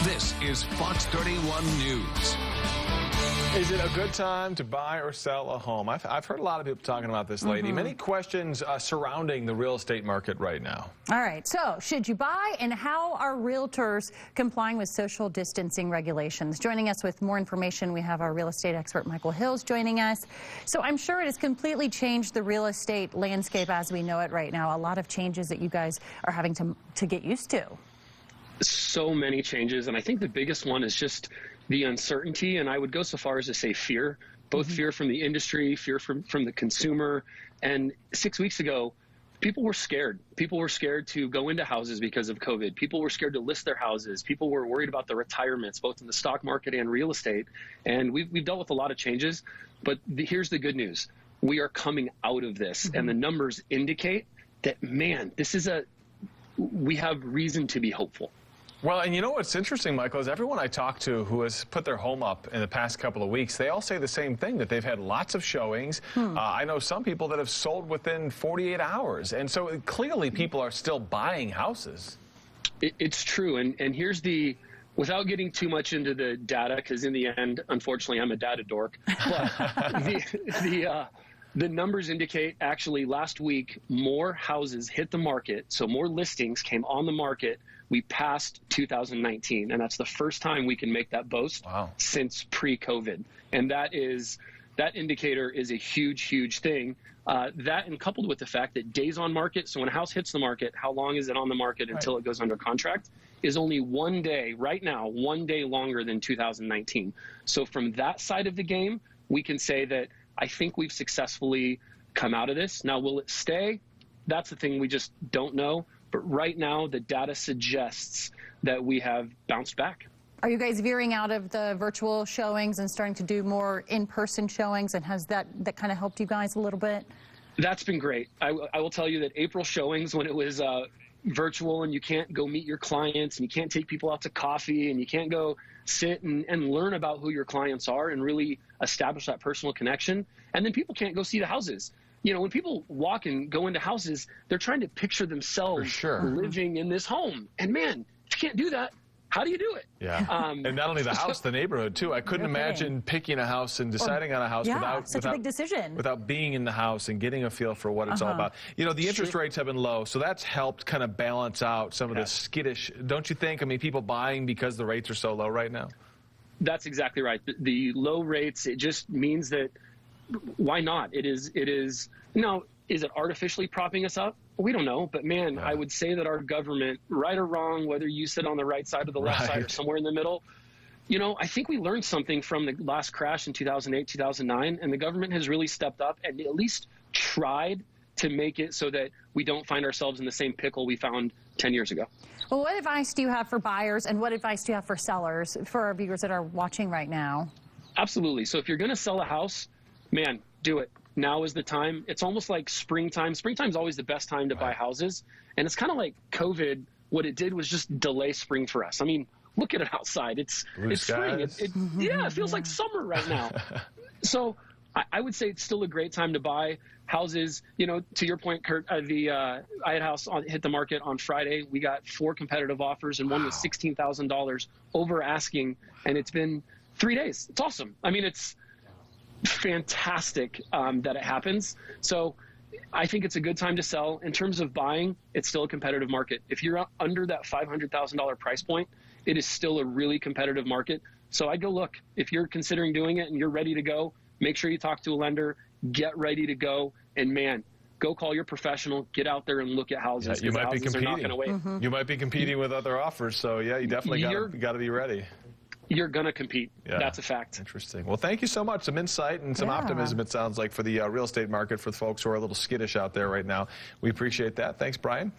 This is Fox 31 News. Is it a good time to buy or sell a home? I've heard a lot of people talking about this lately. Many questions surrounding the real estate market right now. All right, so should you buy, and how are realtors complying with social distancing regulations? Joining us with more information, we have our real estate expert Michael Hills joining us. So I'm sure it has completely changed the real estate landscape as we know it right now. A lot of changes that you guys are having to get used to. So many changes, and I think the biggest one is just the uncertainty, and I would go so far as to say fear, both fear from the industry, fear from the consumer. And 6 weeks ago, people were scared. People were scared to go into houses because of COVID. People were scared to list their houses. People were worried about the retirements, both in the stock market and real estate. And we've dealt with a lot of changes, but here's the good news. We are coming out of this, and the numbers indicate that, man, we have reason to be hopeful. Well, and you know what's interesting, Michael, is everyone I talk to who has put their home up in the past couple of weeks, they all say the same thing, that they've had lots of showings. I know some people that have sold within 48 hours. And so clearly people are still buying houses. It's true. And here's without getting too much into the data, because in the end, unfortunately, I'm a data dork. But the numbers indicate, actually, last week, more houses hit the market, so more listings came on the market. We passed 2019, and that's the first time we can make that boast since pre-COVID. And that indicator is a huge, huge thing. That, and coupled with the fact that days on market, so when a house hits the market, how long is it on the market until it goes under contract, is only 1 day, right now, 1 day longer than 2019. So from that side of the game, we can say that I think we've successfully come out of this. Now, will it stay? That's the thing we just don't know. But right now, the data suggests that we have bounced back. Are you guys veering out of the virtual showings and starting to do more in-person showings? And has that kind of helped you guys a little bit? That's been great. I will tell you that April showings, when it was virtual and you can't go meet your clients and you can't take people out to coffee and you can't go sit and learn about who your clients are and really establish that personal connection. And then people can't go see the houses. You know, when people walk and go into houses, they're trying to picture themselves living in this home. And man, if you can't do that, how do you do it? Yeah. And not only the house, the neighborhood too. I couldn't imagine picking a house and deciding on a house such a big decision. Without being in the house and getting a feel for what it's all about. You know, the interest rates have been low, so that's helped kind of balance out some of the skittish, don't you think? I mean, people buying because the rates are so low right now. That's exactly right. The low rates, it just means that why not? It is now, is it artificially propping us up? We don't know, but man, I would say that our government, right or wrong, whether you sit on the right side or the left side or somewhere in the middle, you know, I think we learned something from the last crash in 2008, 2009, and the government has really stepped up and at least tried to make it so that we don't find ourselves in the same pickle we found 10 years ago. Well, what advice do you have for buyers, and what advice do you have for sellers, for our viewers that are watching right now? Absolutely. So if you're going to sell a house, man, do it. Now is the time. It's almost like springtime. Springtime's always the best time to buy houses. And it's kind of like COVID. What it did was just delay spring for us. I mean, look at it outside. It's spring. It feels like summer right now. So I would say it's still a great time to buy houses. You know, to your point, Kurt, I had a house hit the market on Friday. We got 4 competitive offers, and one was $16,000 over asking, and it's been 3 days. It's awesome. I mean, it's fantastic that it happens. So I think it's a good time to sell. In terms of buying, it's still a competitive market. If you're under that $500,000 price point, it is still a really competitive market. So I'd go look. If you're considering doing it and you're ready to go, make sure you talk to a lender, get ready to go, and man, go call your professional, get out there and look at houses. You might be competing. Not going to wait. You might be competing with other offers. So yeah, you definitely got to be ready. You're going to compete. That's a fact. Interesting. Well, thank you so much. Some insight and some optimism, it sounds like, for the real estate market for the folks who are a little skittish out there right now. We appreciate that. Thanks, Brian.